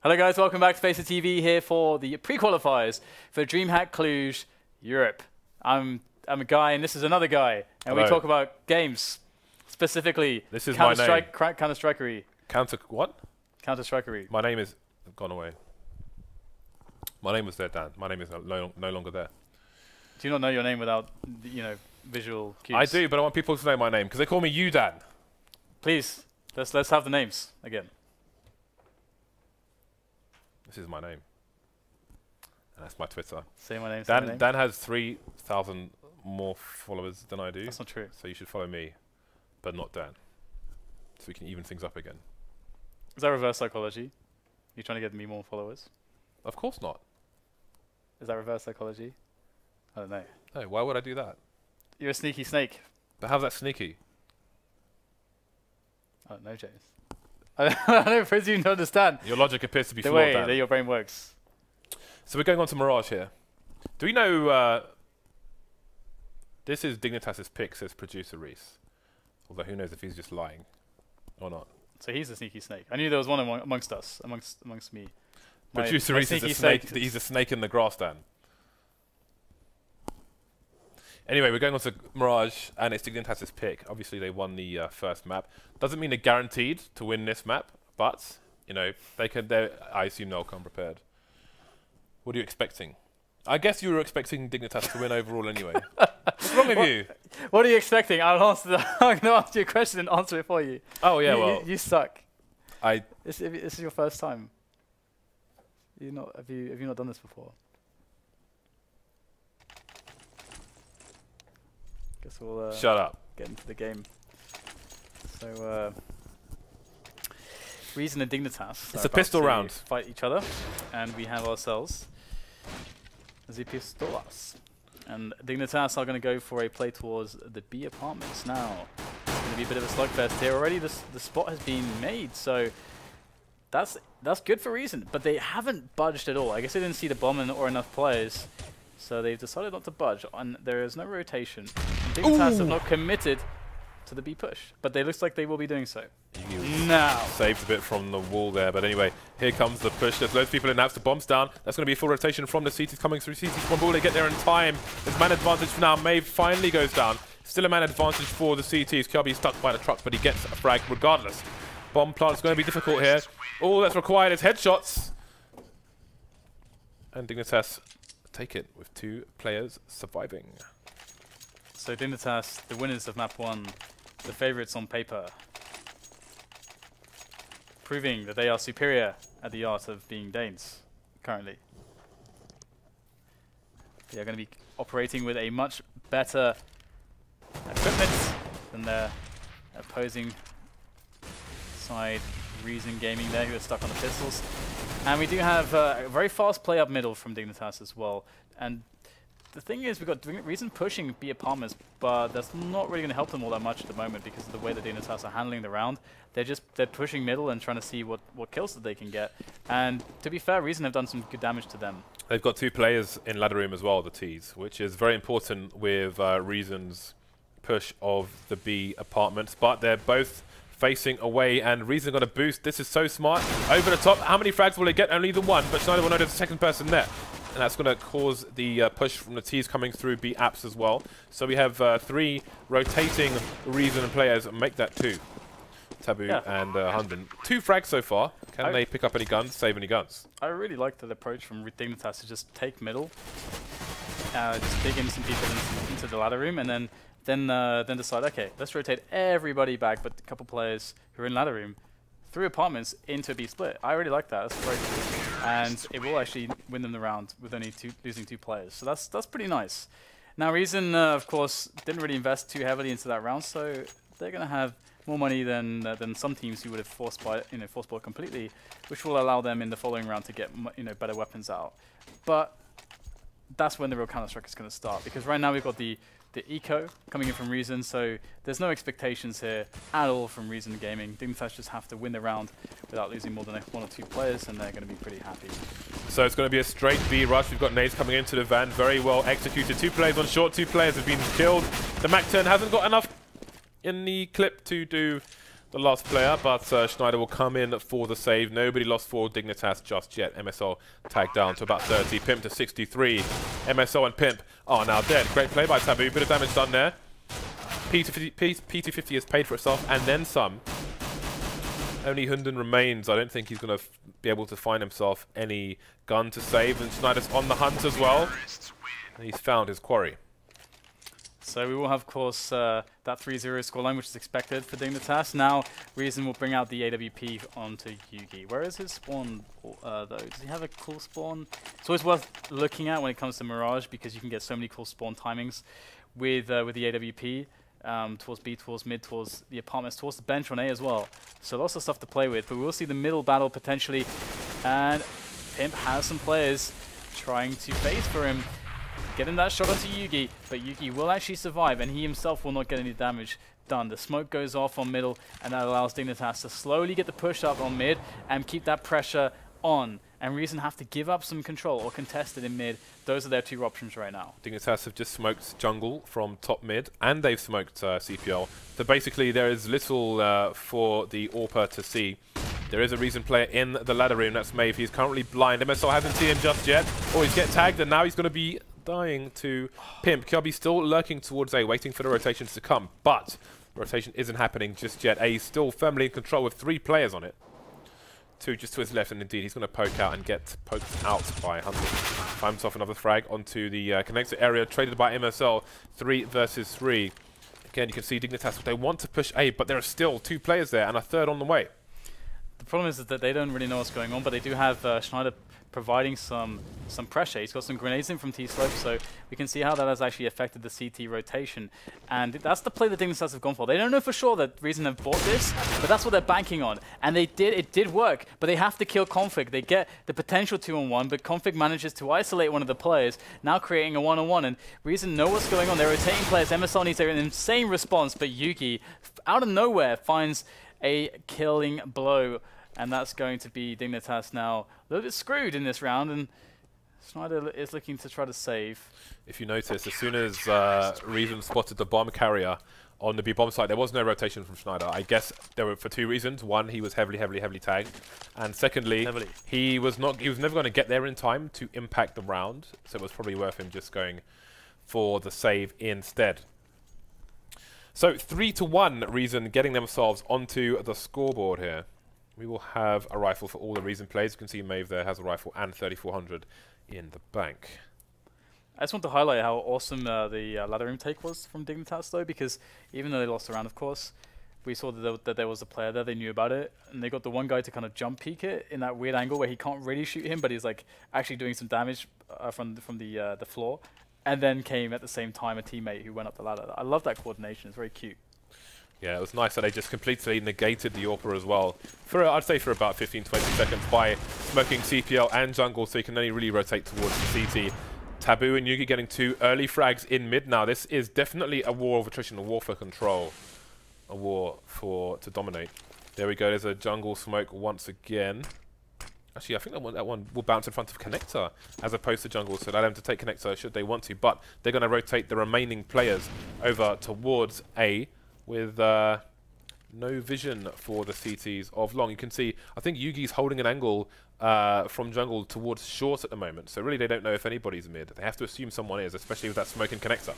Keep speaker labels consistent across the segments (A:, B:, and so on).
A: Hello guys, welcome back to Facer TV here for the pre-qualifiers for DreamHack Cluj Europe. I'm a guy and this is another guy, and we talk about games, specifically
B: this is my name.
A: Counter-Strikery.
B: Counter what?
A: Counter-Strikery.
B: My name is gone away. My name was there, Dan. My name is no longer there.
A: Do you not know your name without, you know, visual cues?
B: I do, but I want people to know my name because they call me you, Dan.
A: Please, let's have the names again.
B: This is my name. And that's my Twitter.
A: Say my name.
B: Dan has 3,000 more followers than I do.
A: That's not true.
B: So you should follow me, but not Dan. So we can even things up again.
A: Is that reverse psychology? You're trying to get me more followers?
B: Of course not.
A: Is that reverse psychology? I don't know.
B: No, why would I do that?
A: You're a sneaky snake.
B: But how's that sneaky?
A: I don't know, James. I don't presume you understand.
B: Your logic appears to be flawed,
A: the way
B: Dan.
A: that your brain works.
B: So we're going on to Mirage here. Do we know... this is Dignitas' pick, says producer Reese. Although who knows if he's just lying or not.
A: So he's a sneaky snake. I knew there was one amongst us, amongst me.
B: Producer Reese is a snake. He's a snake in the grass, Dan. Anyway, we're going on to Mirage, and it's Dignitas' pick. Obviously, they won the first map. Doesn't mean they're guaranteed to win this map, but you know they can. I assume they'll come prepared. What are you expecting? I guess you were expecting Dignitas to win overall anyway. What's wrong with you?
A: What are you expecting? I'll answer. I'm going to ask you a question and answer it for you.
B: Oh yeah,
A: you suck.
B: This
A: is your first time. Have you not done this before? Guess we'll
B: shut up.
A: Get into the game. So Reason and Dignitas.
B: It's a pistol round.
A: Fight each other, and we have ourselves the pistolas. And Dignitas are going to go for a play towards the B apartments now. It's going to be a bit of a slugfest here already. The spot has been made, so that's good for Reason. But they haven't budged at all. I guess they didn't see the bomb or enough players. So they've decided not to budge, and there is no rotation. Dignitas have not committed to the B push, but they looks like they will be doing so. Now
B: saved a bit from the wall there, but anyway, here comes the push. There's loads of people in now. The bomb's down. That's going to be a full rotation from the CTs coming through. CTs one ball. They get there in time. There's man advantage for now. maeVe finally goes down. Still a man advantage for the CTs. Kjaerbye stuck by the truck, but he gets a frag regardless. Bomb plant's going to be difficult here. All that's required is headshots, and Dignitas take it with 2 players surviving.
A: So Dignitas, the winners of map 1, the favorites on paper, proving that they are superior at the art of being Danes currently. They are going to be operating with a much better equipment than their opposing side, Reason Gaming there, who are stuck on the pistols. And we do have a very fast play up middle from Dignitas as well. And the thing is, we've got Reason pushing B apartments, but that's not really going to help them all that much at the moment because of the way that Dignitas are handling the round. They're pushing middle and trying to see what kills that they can get. And to be fair, Reason have done some good damage to them.
B: They've got 2 players in ladder room as well, the T's, which is very important with Reason's push of the B apartments. But they're both facing away, and Reason going to boost. This is so smart. Over the top. How many frags will they get? Only the 1, but Schneider will know there's a second person there. And that's going to cause the push from the T's coming through B apps as well. So we have 3 rotating Reason players make that 2. Tabu and HUNDEN. 2 frags so far. Can they pick up any guns, save any guns?
A: I really like that approach from Dignitas to just take middle, just dig in some people into the ladder room, and then decide, okay, let's rotate everybody back, but a couple players who are in ladder room through apartments into a B split. I really like that. That's great, and it will actually win them the round with only losing 2 players. So that's pretty nice. Now Reason, of course, didn't really invest too heavily into that round, so they're going to have more money than some teams who would have forced bought completely, which will allow them in the following round to get better weapons out. But that's when the real Counter-Strike is going to start, because right now we've got the eco coming in from Reason, so there's no expectations here at all from Reason Gaming. Dignitas just have to win the round without losing more than 1 or 2 players, and they're going to be pretty happy.
B: So it's going to be a straight B rush. We've got nades coming into the van, very well executed. 2 players on short, 2 players have been killed. The Mac-10 hasn't got enough in the clip to do the last player, but Schneider will come in for the save. Nobody lost for Dignitas just yet. MSL tagged down to about 30. Pimp to 63. MSL and Pimp are now dead. Great play by Tabu. Bit of damage done there. P250 has paid for itself and then some. Only HUNDEN remains. I don't think he's going to be able to find himself any gun to save. And Schneider's on the hunt as well. And he's found his quarry.
A: So we will have, of course, that 3-0 scoreline, which is expected for Dignitas. Now, Reason will bring out the AWP onto JUGI. Where is his spawn, though? Does he have a cool spawn? It's always worth looking at when it comes to Mirage, because you can get so many cool spawn timings with the AWP. Towards B, towards mid, towards the apartments, towards the bench on A as well. So lots of stuff to play with, but we will see the middle battle potentially. And Pimp has some players trying to base for him. Getting that shot onto JUGI, but JUGI will actually survive, and he himself will not get any damage done. The smoke goes off on middle, and that allows Dignitas to slowly get the push up on mid and keep that pressure on. And Reason have to give up some control or contest it in mid. Those are their two options right now.
B: Dignitas have just smoked jungle from top mid, and they've smoked CPL. So basically there is little for the AWPer to see. There is a Reason player in the ladder room, that's maeVe. He's currently blind. MSL hasn't seen him just yet. Oh, he's getting tagged, and now he's going to be dying to Pimp. Kjaerbye still lurking towards A, waiting for the rotations to come, but the rotation isn't happening just yet. A is still firmly in control with 3 players on it. 2 just to his left, and indeed he's going to poke out and get poked out by Hansen. Find himself another frag onto the connector area, traded by MSL. 3 versus 3. Again, you can see Dignitas, they want to push A, but there are still 2 players there and a third on the way.
A: The problem is that they don't really know what's going on, but they do have Schneider providing some pressure. He's got some grenades in from T-slope, so we can see how that has actually affected the CT rotation. And that's the play that Dignitas have gone for. They don't know for sure that Reason have bought this, but that's what they're banking on. And it did work, but they have to kill Config. They get the potential 2-on-1, but Config manages to isolate one of the players, now creating a 1-on-1. And Reason know what's going on. They're rotating players. MSL needs an insane response, but JUGI, out of nowhere, finds a killing blow. And that's going to be Dignitas now a little bit screwed in this round, and Schneider is looking to try to save.
B: If you notice, as soon as Reason spotted the bomb carrier on the B bomb site, there was no rotation from Schneider. I guess there were for 2 reasons. One, he was heavily tagged, and secondly, he was never going to get there in time to impact the round, so it was probably worth him just going for the save instead. So 3-1, Reason getting themselves onto the scoreboard here. We will have a rifle for all the Reason plays. You can see maeVe there has a rifle and 3400 in the bank.
A: I just want to highlight how awesome the ladder room take was from Dignitas, though, because even though they lost the round, of course, we saw that there was a player there, they knew about it, and they got the one guy to kind of jump peek it in that weird angle where he can't really shoot him, but he's like actually doing some damage from the floor, and then came at the same time a teammate who went up the ladder. I love that coordination, it's very cute.
B: Yeah, it was nice that they just completely negated the AWPer as well. For I'd say for about 15-20 seconds by smoking CPL and jungle, so you can only really rotate towards the CT. Tabu and JUGI getting 2 early frags in mid now. This is definitely a war of attrition, a war for control, a war to dominate. There we go, there's a jungle smoke once again. Actually, I think that one will bounce in front of connector as opposed to jungle, so allow them to take connector should they want to, but they're going to rotate the remaining players over towards A, with no vision for the CTs of long. You can see, I think JUGI's holding an angle from jungle towards short at the moment, so really they don't know if anybody's mid. They have to assume someone is, especially with that smoking connector.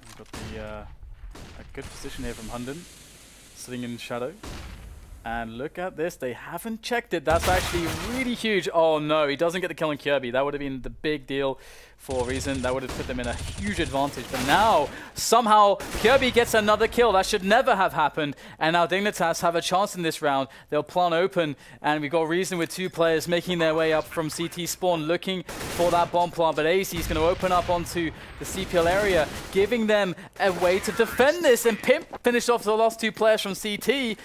A: We've got a good position here from HUNDEN, sitting in shadow. And look at this, they haven't checked it. That's actually really huge. Oh no, he doesn't get the kill on Kjaerbye. That would have been the big deal for Reason. That would have put them in a huge advantage. But now, somehow, Kjaerbye gets another kill. That should never have happened. And now Dignitas have a chance in this round. They'll plant open. And we've got Reason with 2 players making their way up from CT spawn, looking for that bomb plant. But aizy is going to open up onto the CPL area, giving them a way to defend this. And Pimp finished off the last 2 players from CT.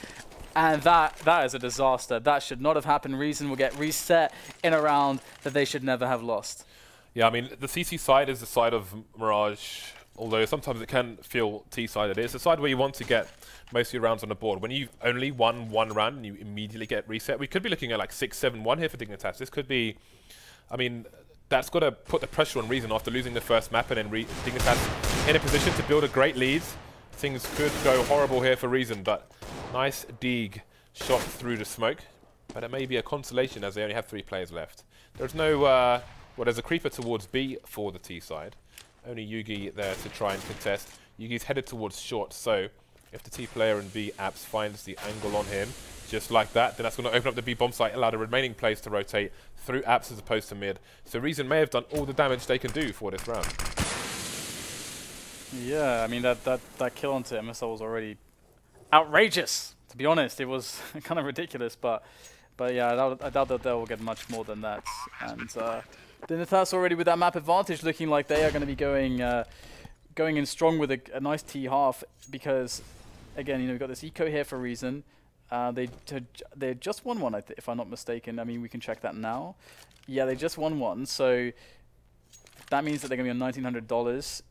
A: And that is a disaster. That should not have happened. Reason will get reset in a round that they should never have lost.
B: Yeah, I mean, the CT side is the side of Mirage, although sometimes it can feel T-sided. It's the side where you want to get most of your rounds on the board. When you've only won 1 round and you immediately get reset, we could be looking at like 6-7-1 here for Dignitas. This could be, I mean, that's got to put the pressure on Reason after losing the first map, and then Dignitas in a position to build a great lead. things could go horrible here for Reason, but nice dig shot through the smoke. But it may be a consolation as they only have 3 players left. There's no, well, there's a creeper towards B for the T side. Only JUGI there to try and contest. JUGI's headed towards short, so if the T player in B apps finds the angle on him, just like that, then that's going to open up the B bomb site, allow the remaining players to rotate through apps as opposed to mid. So Reason may have done all the damage they can do for this round.
A: Yeah, I mean, that kill onto MSL was already outrageous, to be honest. It was kind of ridiculous, but yeah, I doubt that they'll get much more than that. And Dignitas already with that map advantage, looking like they are going to be going in strong with a nice T half, because, again, you know, we've got this eco here for Reason. They just won one, if I'm not mistaken. I mean, we can check that now. Yeah, they just won one, so that means that they're going to be on $1,900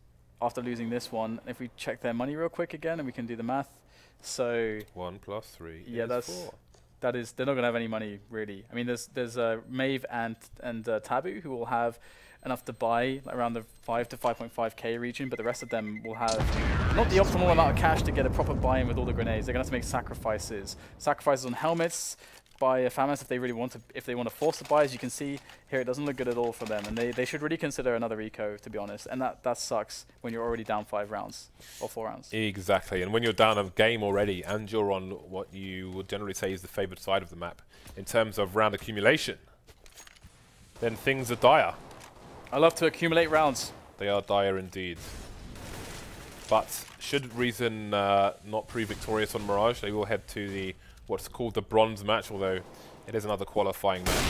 A: after losing this one. If we check their money real quick again, and we can do the math. So
B: 1 + 3
A: yeah,
B: is 4.
A: That is, they're not going to have any money, really. I mean, there's maeVe and Tabu, who will have enough to buy around the 5 to 5.5k region, but the rest of them will have not the optimal amount of cash to get a proper buy-in with all the grenades. They're going to have to make sacrifices on helmets, buy a FAMAS if they really want to, if they want to force the buy. As you can see here, it doesn't look good at all for them, and they should really consider another eco, to be honest. And that sucks when you're already down 5 rounds or 4 rounds.
B: Exactly, and when you're down a game already and you're on what you would generally say is the favoured side of the map in terms of round accumulation, then things are dire.
A: I love to accumulate rounds.
B: They are dire indeed. But should Reason not prove victorious on Mirage, they will head to the what's called the bronze match, although it is another qualifying match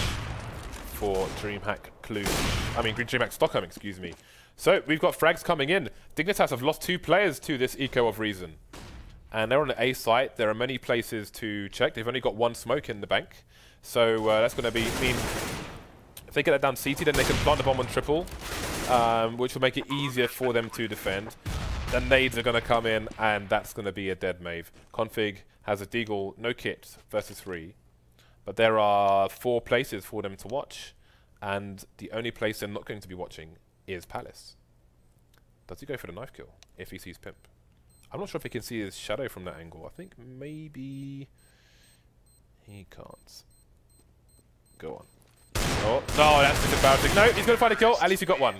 B: for DreamHack Cluj. I mean, DreamHack Stockholm, excuse me. So we've got frags coming in. Dignitas have lost 2 players to this eco of Reason, and they're on the A site. There are many places to check. They've only got 1 smoke in the bank, so that's going to mean if they get that down CT, then they can plant the bomb on triple, which will make it easier for them to defend. The nades are going to come in, and that's going to be a dead maeVe. Config has a Deagle, no kit, versus 3. But there are 4 places for them to watch, and the only place they're not going to be watching is Palace. Does he go for the knife kill if he sees Pimp? I'm not sure if he can see his shadow from that angle. I think maybe he can't. Go on. Oh, no, that's just embarrassing. No, he's going to find a kill. At least he got 1.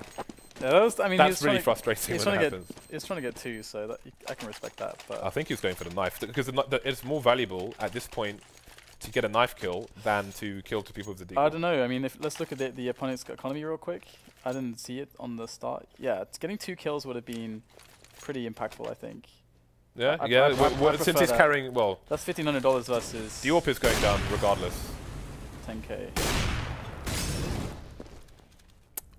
A: Yeah, I mean,
B: that's really frustrating when that happens.
A: He's trying to get 2, so I can respect that. But
B: I think he was going for the knife, because it's more valuable at this point to get a knife kill than to kill 2 people with the Deagle.
A: I don't know. I mean, let's look at the opponent's economy real quick. I didn't see it on the start. Yeah, getting 2 kills would have been pretty impactful, I think.
B: Yeah, since he's carrying, well,
A: that's $1,500 versus
B: the AWP is going down regardless.
A: 10k.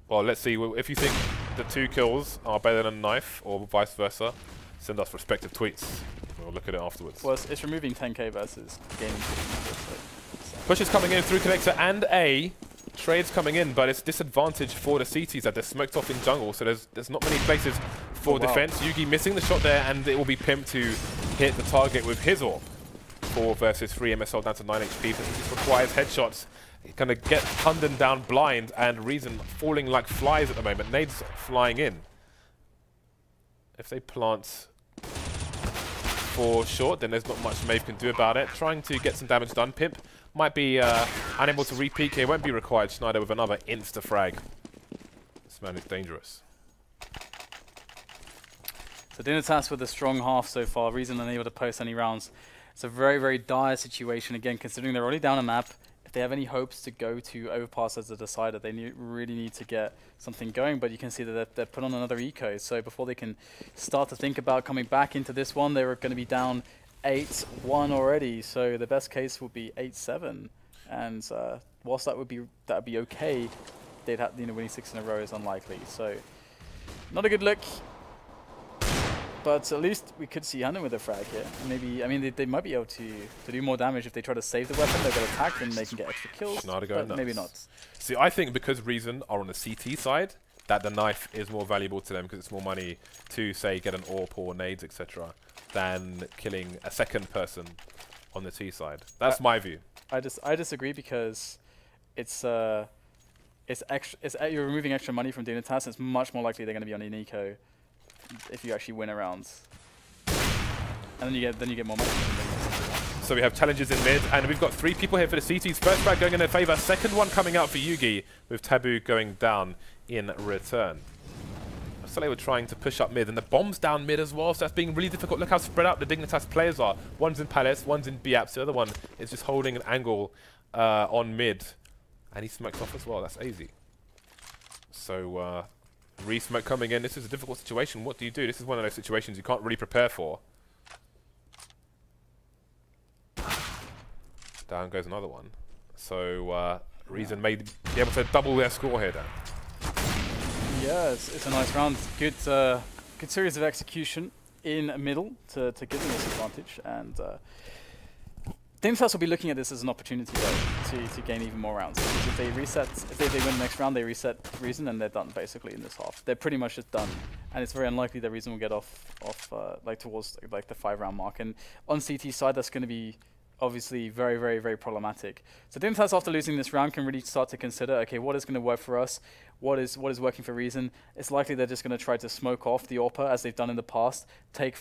B: Well, let's see. If you think the 2 kills are better than a knife, or vice versa, send us respective tweets. We'll look at it afterwards.
A: Well, it's removing 10k versus gaining 15.
B: Push is coming in through connector and A. Trades coming in, but it's disadvantage for the CTs that they're smoked off in jungle, so there's not many places for defense. JUGI missing the shot there, and it will be Pimp to hit the target with his AWP. 4 versus 3, MSL down to 9 HP, but this requires headshots. Going to get HUNDEN down blind, and Reason falling like flies at the moment. Nades flying in. If they plant for short, then there's not much maeVe can do about it. Trying to get some damage done. Pimp might be unable to repeat here. Won't be required. Schneider with another insta-frag. This man is dangerous.
A: So Dignitas with a strong half so far. Reason unable to post any rounds. It's a very, very dire situation, again, considering they're already down a map. If they have any hopes to go to Overpass as a decider, they really need to get something going. But you can see that they're put on another eco. So before they can start to think about coming back into this one, they were going to be down 8-1 already. So the best case would be 8-7. And whilst that would be okay, they'd have, winning 6 in a row is unlikely. So not a good look. But at least we could see HUNDEN with a frag here. And maybe, I mean, they might be able to do more damage if they try to save the weapon. They'll get attacked and they can get extra kills. But maybe not.
B: See, I think because Reason are on the CT side, that the knife is more valuable to them because it's more money to, say, get an AWP or nades, etc., than killing a second person on the T side. That's my view.
A: I disagree because you're removing extra money from Dignitas. It's much more likely they're going to be on an eco if you actually win a round. and then you get more money.
B: So we have challenges in mid, and we've got 3 people here for the CTs. First frag going in their favour, second one coming out for JUGI, with Tabu going down in return. So they were trying to push up mid, and the bomb's down mid as well, so that's being really difficult. Look how spread out the Dignitas players are. One's in Palace, one's in B-Apps, the other one is just holding an angle on mid, and he smokes off as well. That's aizy. So re-smoke coming in. This is a difficult situation. What do you do? This is one of those situations you can't really prepare for. Down goes another one. So Reason may be able to double their score here, Dan.
A: Yeah, it's a nice round. Good series of execution in middle to give them this advantage. And Dignitas will be looking at this as an opportunity though, to gain even more rounds. Because if they reset, if they win the next round, they reset Reason and they're done basically in this half. They're pretty much just done, and it's very unlikely that Reason will get off like towards like the 5-round mark. And on CT side, that's going to be obviously very, very, very problematic. So Dignitas, after losing this round, can really start to consider, okay, what is going to work for us? What is working for Reason? It's likely they're just going to try to smoke off the AWPer as they've done in the past, take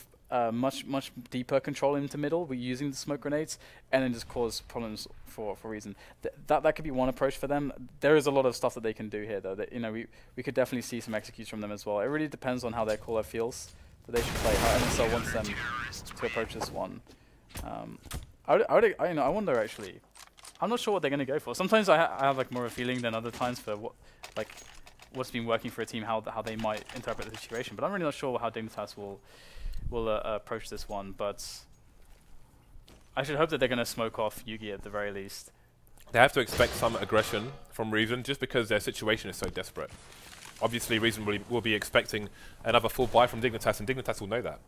A: much deeper control into middle using the smoke grenades, and then just cause problems for Reason. That could be one approach for them. There is a lot of stuff that they can do here, though. That, you know, we could definitely see some execution from them as well. It really depends on how their caller feels that they should play, how MSL wants them to approach this one. I wonder actually. I'm not sure what they're going to go for. Sometimes I have like more of a feeling than other times for what's been working for a team, how they might interpret the situation. But I'm really not sure how Dignitas will approach this one. But I should hope that they're going to smoke off JUGI at the very least.
B: They have to expect some aggression from Reason just because their situation is so desperate. Obviously, Reason will be expecting another full buy from Dignitas, and Dignitas will know that.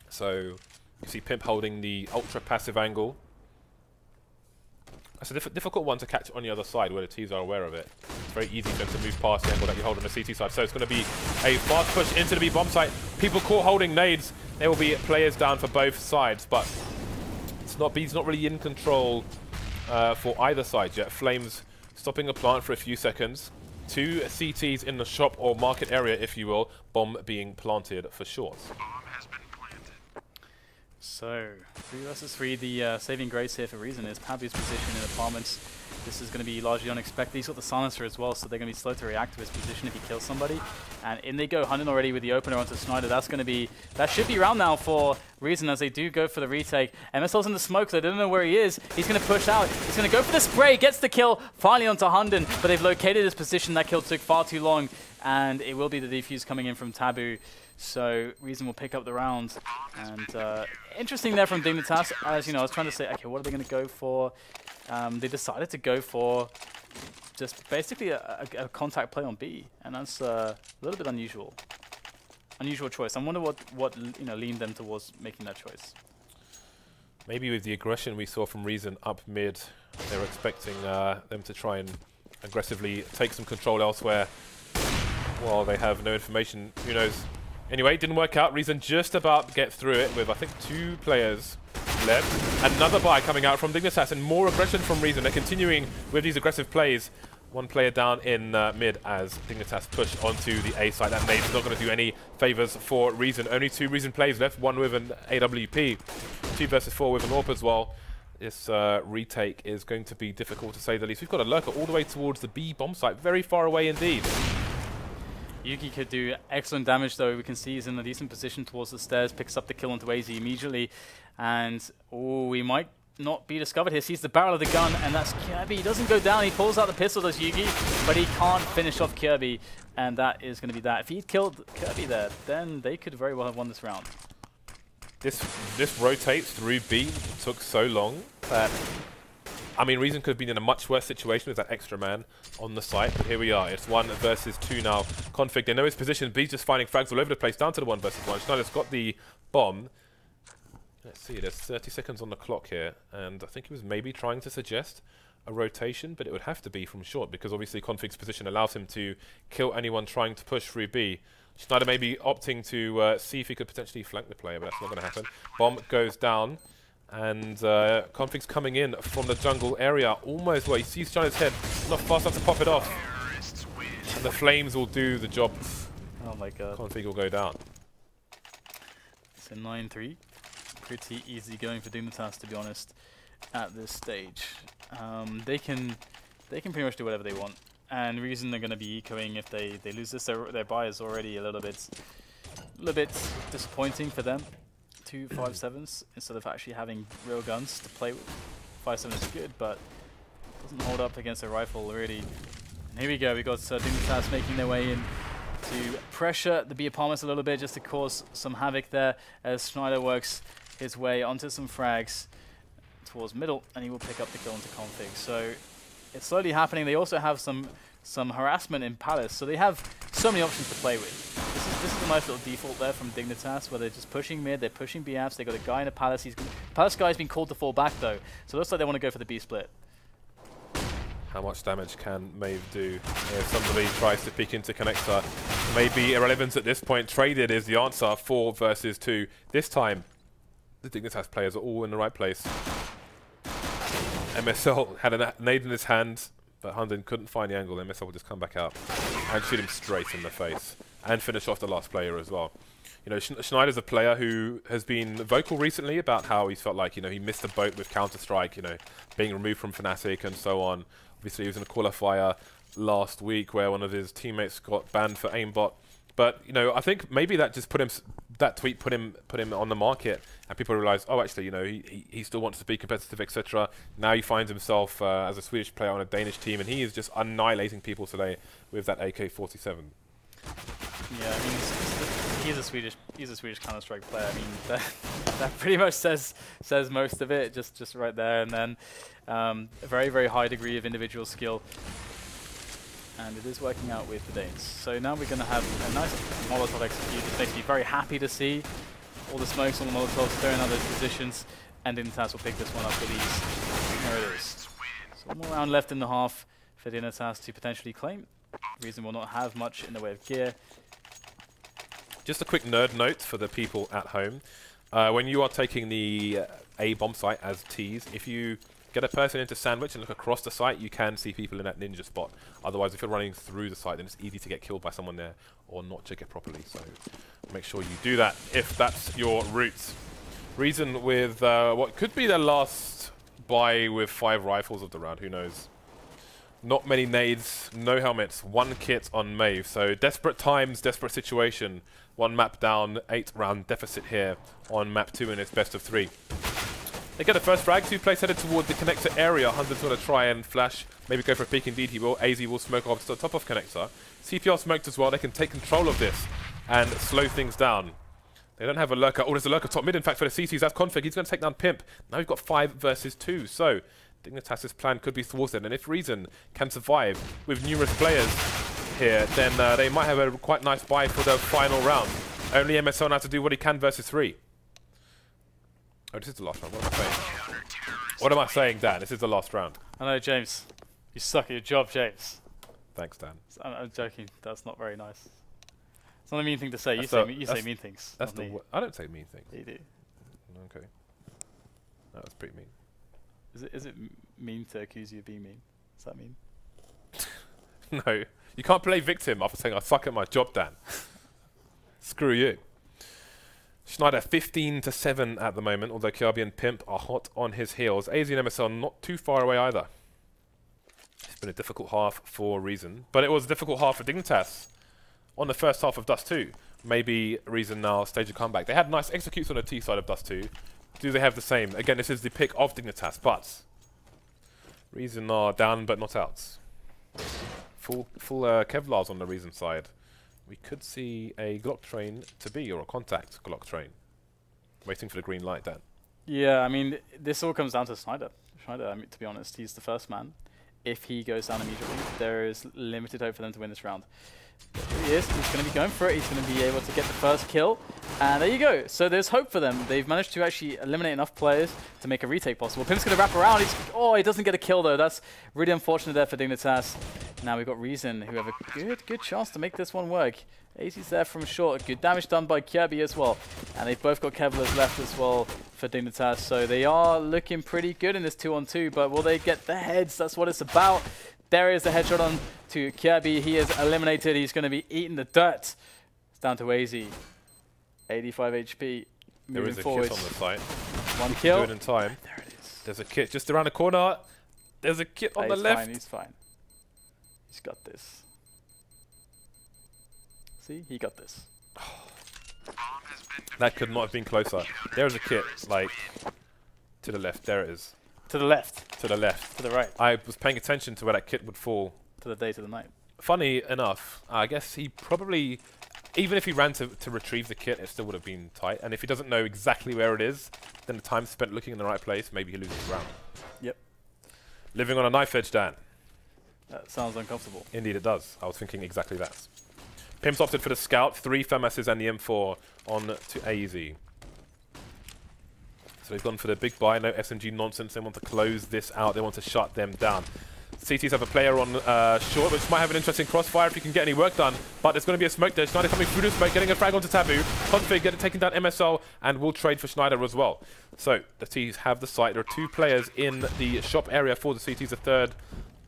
B: So you see Pimp holding the ultra passive angle. That's a difficult one to catch on the other side where the T's are aware of it. It's very easy for them to move past the angle that you hold on the CT side. So it's going to be a fast push into the B bomb site. People caught holding nades. There will be players down for both sides, but it's not B's not really in control for either side yet. Flames stopping a plant for a few seconds. 2 CTs in the shop or market area, if you will. Bomb being planted for short.
A: So, 3 versus 3, the saving grace here for Reason is Tabu's position in apartments. This is going to be largely unexpected. He's got the silencer as well, so they're going to be slow to react to his position if he kills somebody. And in they go, HUNDEN already with the opener onto schneider. That should be round now for Reason as they do go for the retake. MSL's in the smoke, so they don't know where he is. He's going to push out. He's going to go for the spray, gets the kill, finally onto HUNDEN, but they've located his position. That kill took far too long, and it will be the defuse coming in from Tabu. So Reason will pick up the round. And interesting there from Dignitas, as you know, I was trying to say, okay, what are they going to go for? They decided to go for just basically a contact play on B, and that's a little bit unusual. Unusual choice. I wonder what leaned them towards making that choice.
B: Maybe with the aggression we saw from Reason up mid, they were expecting them to try and aggressively take some control elsewhere. Well, they have no information. Who knows? Anyway, it didn't work out. Reason just about get through it with, I think, 2 players left. Another buy coming out from Dignitas and more aggression from Reason. They're continuing with these aggressive plays. 1 player down in mid as Dignitas push onto the A side. That nade's not going to do any favors for Reason. Only 2 Reason plays left, 1 with an AWP. 2 versus 4 with an AWP as well. This retake is going to be difficult to say the least. We've got a lurker all the way towards the B bomb site. Very far away indeed.
A: JUGI could do excellent damage, though. We can see he's in a decent position towards the stairs, picks up the kill onto aizy immediately, and we might not be discovered here. Sees the barrel of the gun, and that's Kjærbye. He doesn't go down. He pulls out the pistol, does JUGI, but he can't finish off Kjærbye, and that is going to be that. If he'd killed Kjærbye there, then they could very well have won this round.
B: This rotates through B. It took so long that, I mean, Reason could have been in a much worse situation with that extra man on the site, but here we are. It's 1 versus 2 now. Config, they know his position. B's just finding frags all over the place, down to the 1 versus 1. Schneider's got the bomb. Let's see, there's 30 seconds on the clock here, and I think he was maybe trying to suggest a rotation, but it would have to be from short, because obviously Config's position allows him to kill anyone trying to push through B. Schneider may be opting to see if he could potentially flank the player, but that's not going to happen. Bomb goes down. And Config's coming in from the jungle area, almost where he sees Schneider's head, not fast enough to pop it off. And the flames will do the job.
A: Oh my god.
B: Config will go down.
A: It's a 9-3. pretty easy going for Dignitas, to be honest, at this stage. They can pretty much do whatever they want. And reason they're going to be ecoing if they lose this. Their buy is already a little bit disappointing for them. 2 5.7s instead of actually having real guns to play with. 5.7 is good, but doesn't hold up against a rifle really. And here we go. We got Dignitas making their way in to pressure the B apartments a little bit just to cause some havoc there as Schneider works his way onto some frags towards middle, and he will pick up the kill into config. So it's slowly happening. They also have some harassment in Palace, so they have so many options to play with. This is a nice little default there from Dignitas, where they're just pushing mid, they're pushing B apps, they got a guy in a Palace. Palace guy's been called to fall back though, so it looks like they want to go for the B split.
B: How much damage can maeVe do if somebody tries to peek into connector? Maybe irrelevance at this point. Traded is the answer. 4 versus 2. This time, the Dignitas players are all in the right place. MSL had a nade in his hand, but HUNDEN couldn't find the angle. MSL will just come back out and shoot him straight in the face and finish off the last player as well. You know, Schneider's a player who has been vocal recently about how he felt like, you know, he missed the boat with Counter-Strike, you know, being removed from Fnatic and so on. Obviously, he was in a qualifier last week where one of his teammates got banned for aimbot. But, you know, I think maybe that just that tweet put him on the market, and people realized, oh, actually, you know, he still wants to be competitive, etc. Now he finds himself as a Swedish player on a Danish team, and he is just annihilating people today with that AK-47.
A: Yeah, I mean, he's a Swedish Counter-Strike player. I mean, that pretty much says most of it, just right there. And then a very, very high degree of individual skill. And it is working out with the Danes. So now we're going to have a nice Molotov execute. It makes me very happy to see all the smokes on the Molotovs throwing out those positions. And Dignitas will pick this one up with ease. There it is. So one more round left in the half for Dignitas to potentially claim. Reason will not have much in the way of gear.
B: Just a quick nerd note for the people at home. When you are taking the A bomb site as T's, if you get a person into sandwich and look across the site, you can see people in that ninja spot. Otherwise, if you're running through the site, then it's easy to get killed by someone there or not check it properly. So make sure you do that if that's your route. Reason with what could be their last buy with 5 rifles of the round, who knows. Not many nades, no helmets, 1 kit on maeVe. So desperate times, desperate situation. 1 map down, 8-round deficit here on map 2 in its best of 3. They get a first frag, 2 plays headed toward the connector area. HUNDEN's going to try and flash, maybe go for a peek. Indeed he will. aizy will smoke off to the top of connector. CPR smoked as well. They can take control of this and slow things down. They don't have a lurker. Oh, there's a lurker top mid, in fact, for the CCs. That's config. He's going to take down Pimp. Now we've got 5 versus 2. So Dignitas' plan could be thwarted, and if Reason can survive with numerous players here, then they might have a quite nice buy for the final round. Only MSL now to do what he can versus 3. Oh, this is the last round. What am I saying? What am I saying, Dan? This is the last round.
A: I know, James. You suck at your job, James.
B: Thanks, Dan.
A: I'm joking. That's not very nice. It's not a mean thing to say. You say mean things.
B: That's I don't say mean things.
A: You do.
B: Okay. That was pretty mean.
A: Is it mean to accuse you of being mean? Does that mean?
B: No. You can't play victim after saying I suck at my job, Dan. Screw you. Schneider 15-7 at the moment, although Kjærbye and Pimp are hot on his heels. aizy and MSL not too far away either. It's been a difficult half for Reason, but it was a difficult half for Dignitas on the first half of Dust 2. Maybe Reason now stage a comeback. They had nice executes on the T side of Dust 2. Do they have the same? Again, this is the pick of Dignitas, but Reason are down but not out. Full Kevlars on the Reason side. We could see a Glock train to be, or a contact Glock train. Waiting for the green light, Dan.
A: Yeah, I mean, this all comes down to Schneider. Schneider, I mean, to be honest, he's the first man. If he goes down immediately, there is limited hope for them to win this round. Here he is. He's going to be going for it. He's going to be able to get the first kill. And there you go. So there's hope for them. They've managed to actually eliminate enough players to make a retake possible. Pimp's going to wrap around. Oh, he doesn't get a kill, though. That's really unfortunate there for Dignitas. Now we've got Reason, who have a good chance to make this one work. aizy's there from short. Good damage done by Kjærbye as well. And they've both got Kevlars left as well for Dignitas. So they are looking pretty good in this 2-on-2. But will they get the heads? That's what it's about. There is the headshot on to Kjærbye. He is eliminated. He's going to be eating the dirt. It's down to aizy. 85 HP.
B: There is a kit on the site.
A: One kill.
B: Do it in time.
A: There it is.
B: There's a kit just around the corner. There's a kit on the left.
A: He's fine. He's got this. See, he got this.
B: That could not have been closer. There's a kit, like, to the left. There it is.
A: To the left.
B: To the left.
A: To the right.
B: I was paying attention to where that kit would fall.
A: To the day, to the night.
B: Funny enough, I guess he probably, even if he ran to retrieve the kit, it still would have been tight. And if he doesn't know exactly where it is, then the time spent looking in the right place, maybe he loses the round.
A: Yep.
B: Living on a knife edge, Dan.
A: That sounds uncomfortable.
B: Indeed it does. I was thinking exactly that. Pimp's opted for the Scout, 3 FAMASs and the M4 on to aizy. So they've gone for the big buy, no SMG nonsense. They want to close this out. They want to shut them down. CTs have a player on short, which might have an interesting crossfire if you can get any work done. But there's going to be a smoke there. Schneider coming through the smoke, getting a frag onto Tabu. Config getting taken down MSL, and will trade for Schneider as well. So the T's have the site. There are 2 players in the shop area for the CTs. A third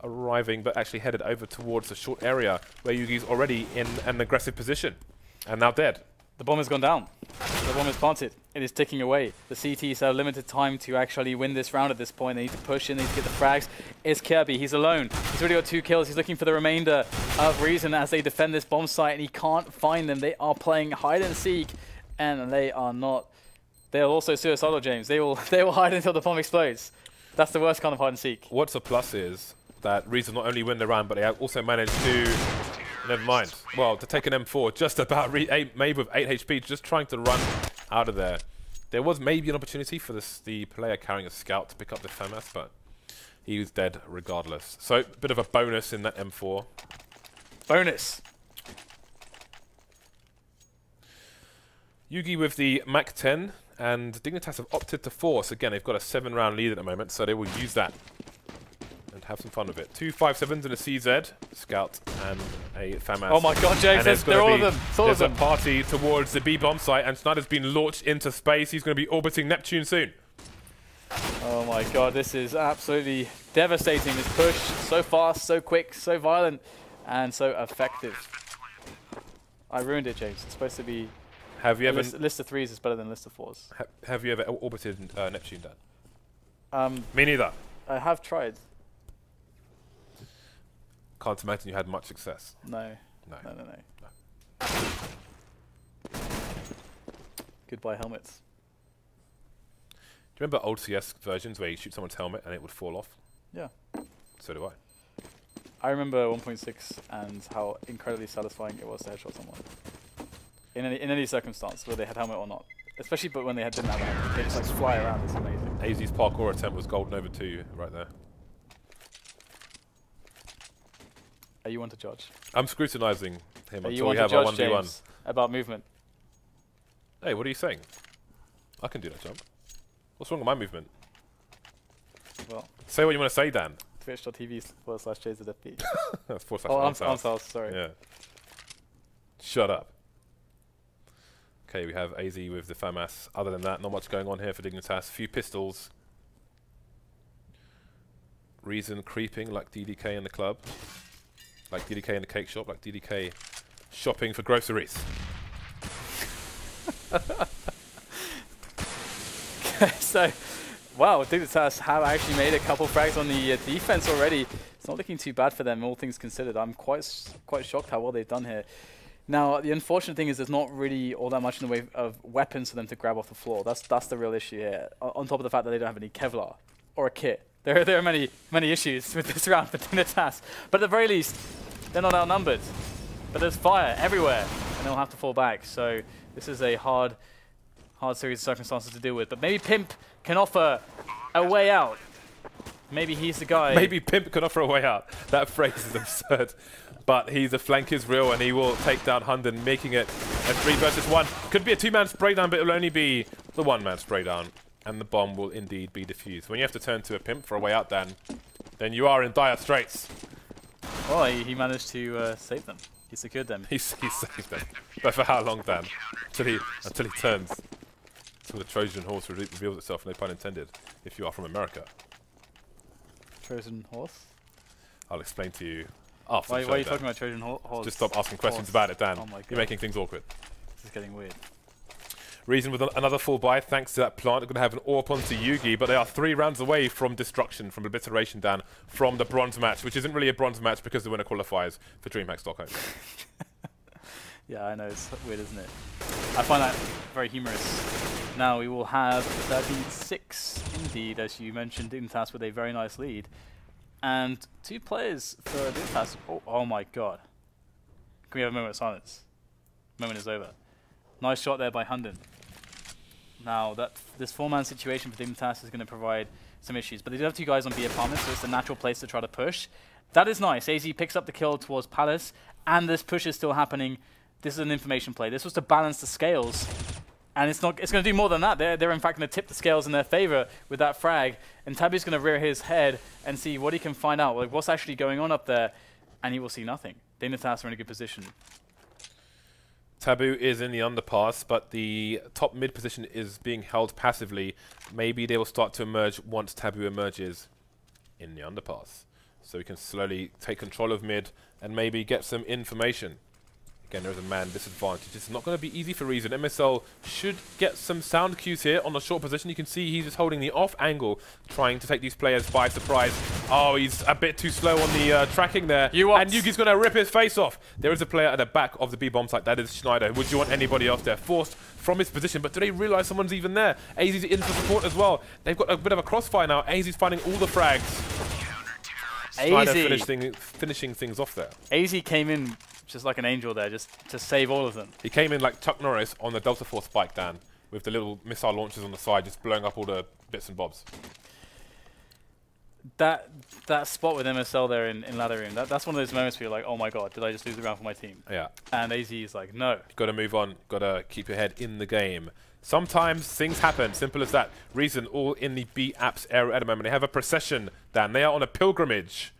B: arriving, but actually headed over towards the short area where Yugi's already in an aggressive position and now dead.
A: The bomb has gone down. The bomb is planted. It is ticking away. The CTs have limited time to actually win this round at this point. They need to push in, they need to get the frags. It's Kjaerbye. He's alone. He's already got 2 kills. He's looking for the remainder of Reason as they defend this bomb site, and he can't find them. They are playing hide and seek, and they are not. They're also suicidal, James. They will hide until the bomb explodes. That's the worst kind of hide and seek.
B: What's a plus is that Reason not only win the round, but they have also managed to, never mind, well, to take an M4 just about maeVe with 8 HP, just trying to run out of there. There was maybe an opportunity for the player carrying a Scout to pick up the FAMAS, but he was dead regardless. So, a bit of a bonus in that M4.
A: Bonus.
B: Yugi with the Mach 10, and Dignitas have opted to force. Again, they've got a 7-round lead at the moment, so they will use that and have some fun with it. 2 5.7s and a CZ, Scout, and a FAMAS.
A: Oh my god, James, they're all of them.
B: There's a party towards the B bomb site, and Schneider's been launched into space. He's going to be orbiting Neptune soon.
A: Oh my god, this is absolutely devastating. This push, so fast, so quick, so violent, and so effective. I ruined it, James. It's supposed to be...
B: Have you ever...
A: List of 3s is better than list of 4s.
B: Have you ever orbited Neptune, Dan?
A: Me
B: neither.
A: I have tried.
B: Can't imagine you had much success.
A: No.
B: No.
A: No. Goodbye helmets.
B: Do you remember old CS versions where you shoot someone's helmet and it would fall off?
A: Yeah.
B: So do I.
A: I remember 1.6 and how incredibly satisfying it was to headshot someone. In any circumstance, whether they had helmet or not. Especially but when they didn't have a helmet. They just like fly around, it's amazing.
B: aizy's parkour attempt was golden over 2 right there.
A: You want to judge?
B: I'm scrutinizing him until we
A: have
B: our
A: judge,
B: 1v1.
A: James, about movement?
B: Hey, what are you saying? I can do that jump. What's wrong with my movement?
A: Well,
B: say what you want to say, Dan.
A: Twitch.tv/JZFB.
B: That's /
A: I'm sorry.
B: Yeah. Shut up. Okay, we have aizy with the FAMAS. Other than that, not much going on here for Dignitas. Few pistols. Reason creeping like DDK in the club. Like DDK in the cake shop. Like DDK shopping for groceries.
A: So, wow, Dignitas have actually made a couple frags on the defense already. It's not looking too bad for them, all things considered. I'm quite shocked how well they've done here. Now, the unfortunate thing is there's not really all that much in the way of weapons for them to grab off the floor. That's the real issue here. On top of the fact that they don't have any Kevlar or a kit. There are many issues with this round for Dignitas. But at the very least, they're not outnumbered. But there's fire everywhere, and they'll have to fall back. So this is a hard series of circumstances to deal with. But maybe Pimp can offer a way out. Maybe he's the guy.
B: Maybe Pimp can offer a way out. That phrase is absurd. But he's a flank is real, and he will take down HUNDEN, making it a 3 versus 1. Could be a 2-man spray down, but it will only be the 1-man spray down. And the bomb will indeed be defused. When you have to turn to a Pimp for a way out, then you are in dire straits.
A: Well, he managed to save them. He secured them.
B: He saved them. But for how long, Dan? Until he turns. Until the Trojan horse reveals itself, no pun intended, if you are from America.
A: Trojan horse?
B: I'll explain to you after
A: Why
B: the show,
A: are you
B: Dan.
A: talking about Trojan horse?
B: Just stop asking questions about it, Dan.
A: Oh my God.
B: You're making things awkward.
A: This is getting weird.
B: Reason with another full buy, thanks to that plant. They're going to have an AWP onto Yugi, but they are 3 rounds away from destruction, from obliteration, Dan, from the bronze match, which isn't really a bronze match because the winner qualifies for DreamHack Stockholm.
A: Yeah, I know, it's weird, isn't it? I find that very humorous. Now we will have 36 indeed, as you mentioned, Dignitas with a very nice lead. And 2 players for Dignitas. Oh my god. Can we have a moment of silence? Moment is over. Nice shot there by HUNDEN. Now, this 4-man situation for Dignitas is going to provide some issues. But they do have 2 guys on B apartment, so it's a natural place to try to push. That is nice. aizy picks up the kill towards Palace, and this push is still happening. This is an information play. This was to balance the scales. And it's going to do more than that. They're in fact going to tip the scales in their favor with that frag. And Tabu's going to rear his head and see what he can find out. Like, what's actually going on up there. And he will see nothing. Dignitas are in a good position.
B: Tabu is in the underpass, but the top mid position is being held passively. Maybe they will start to emerge once Tabu emerges in the underpass. So we can slowly take control of mid and maybe get some information. Again, there is a man disadvantage. It's not going to be easy for Reason. MSL should get some sound cues here on the short position. You can see he's just holding the off angle, trying to take these players by surprise. Oh, he's a bit too slow on the tracking there. And Yugi's going to rip his face off. There is a player at the back of the B-bomb site. That is Schneider. Would you want anybody else there? Forced from his position, but do they realize someone's even there? aizy's in for support as well. They've got a bit of a crossfire now. aizy's finding all the frags. Schneider finishing things off there.
A: aizy came in just like an angel there, just to save all of them.
B: He came in like Chuck Norris on the Delta Force spike, Dan, with the little missile launchers on the side, just blowing up all the bits and bobs. That
A: spot with MSL there in ladder room, that's one of those moments where you're like, oh my god, did I just lose the round for my team?
B: Yeah.
A: And aizy is like, no.
B: Got to move on. Got to keep your head in the game. Sometimes things happen, simple as that. Reason all in the B apps area at the moment. They have a procession, Dan. They are on a pilgrimage.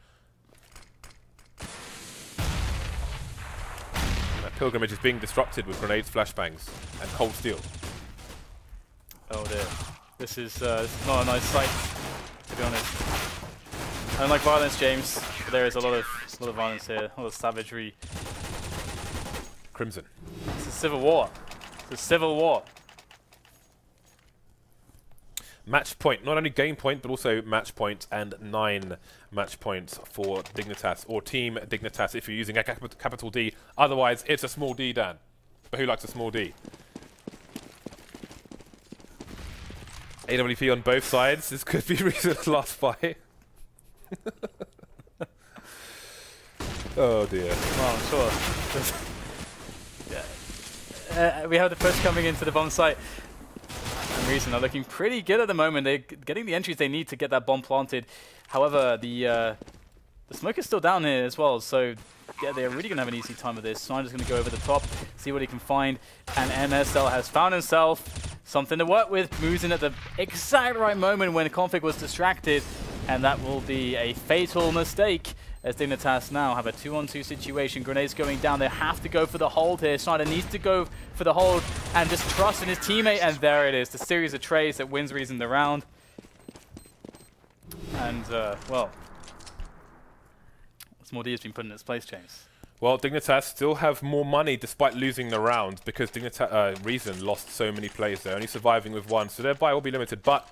B: Pilgrimage is being disrupted with grenades, flashbangs, and cold steel.
A: Oh dear. This is not a nice sight, to be honest. I don't like violence, James, but there is a lot of violence here, a lot of savagery.
B: Crimson.
A: It's a civil war. It's a civil war.
B: Match point, not only game point, but also match point, and 9 match points for Dignitas, or Team Dignitas if you're using a capital D. Otherwise, it's a small d, Dan. But who likes a small d? AWP on both sides. This could be Reason's last fight. Oh dear.
A: Well, sure. Yeah. We have the push coming into the bomb site. Reason are looking pretty good at the moment. They're getting the entries they need to get that bomb planted. However, the smoke is still down here as well, so yeah, they're really going to have an easy time with this. Snyder's going to go over the top, see what he can find, and MSL has found himself something to work with. Moves in at the exact right moment when Config was distracted, and that will be a fatal mistake. As Dignitas now have a 2-on-2 situation. Grenades going down. They have to go for the hold here. Schneider needs to go for the hold and just trust in his teammate. And there it is. The series of trades that wins Reason the round. And, well, Small D has been put in its place, James.
B: Well, Dignitas still have more money despite losing the round because Reason lost so many players there, only surviving with 1. So their buy will be limited. But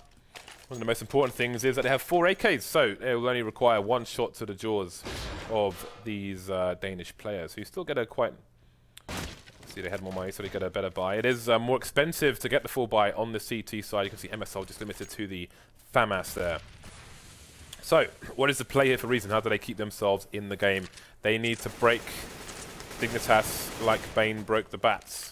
B: one of the most important things is that they have 4 AKs, so it will only require 1 shot to the jaws of these Danish players, who still get a quite... See, they had more money, so they get a better buy. It is more expensive to get the full buy on the CT side. You can see MSL just limited to the FAMAS there. So, what is the play here for Reason? How do they keep themselves in the game? They need to break Dignitas like Bane broke the bats.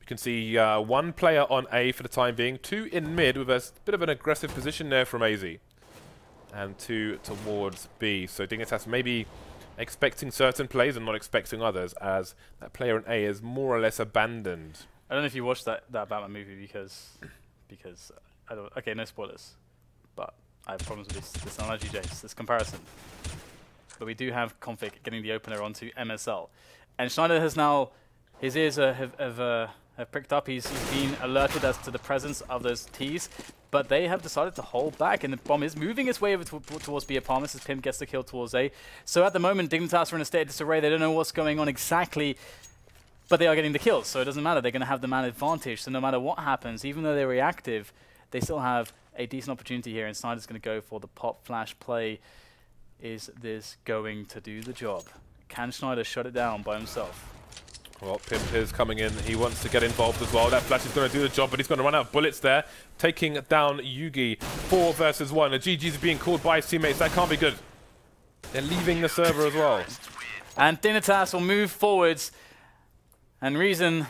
B: You can see 1 player on A for the time being, 2 in mid with a bit of an aggressive position there from aizy, and 2 towards B. So Dignitas maybe expecting certain plays and not expecting others, as that player in A is more or less abandoned.
A: I don't know if you watched that Batman movie because I don't. Okay, no spoilers, but I have problems with this analogy, James, this comparison. But we do have Config getting the opener onto MSL, and Schneider has now his ears have pricked up. He's been alerted as to the presence of those Ts, but they have decided to hold back, and the bomb is moving its way over towards B apartments as Pimp gets the kill towards A. So at the moment, Dignitas are in a state of disarray. They don't know what's going on exactly. But they are getting the kills, so it doesn't matter. They're going to have the man advantage. So no matter what happens, even though they're reactive, they still have a decent opportunity here. And Schneider's going to go for the pop flash play. Is this going to do the job? Can Schneider shut it down by himself?
B: Well, Pimp is coming in. He wants to get involved as well. That flash is going to do the job, but he's going to run out of bullets there. Taking down JUGI. 4 versus 1. The GG's being called by his teammates. That can't be good. They're leaving the server as well.
A: And Dignitas will move forwards. And Reason,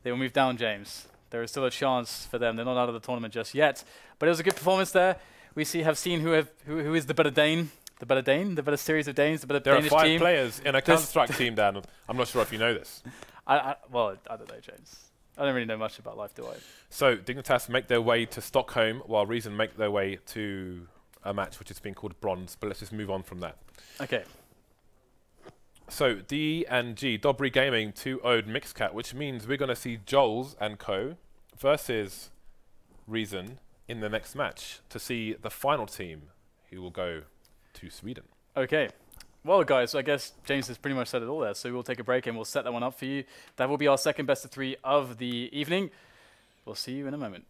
A: they will move down, James. There is still a chance for them. They're not out of the tournament just yet. But it was a good performance there. We have seen who is the better Dane. The better Dane? The better series of Danes? The better Danish team?
B: There are 5 players in a Counter-Strike team, Dan. I'm not sure if you know this.
A: Well, I don't know, James. I don't really know much about life, do I?
B: So, Dignitas make their way to Stockholm, while Reason make their way to a match which is being called Bronze. But let's just move on from that. Okay. So, D and G, Dobry Gaming 2-0'd Mixcat, which means we're going to see Joels and co versus Reason in the next match to see the final team who will go to Sweden. Okay. Well, guys, I guess James has pretty much said it all there, so we'll take a break and we'll set that one up for you. That will be our second best of 3 of the evening. We'll see you in a moment.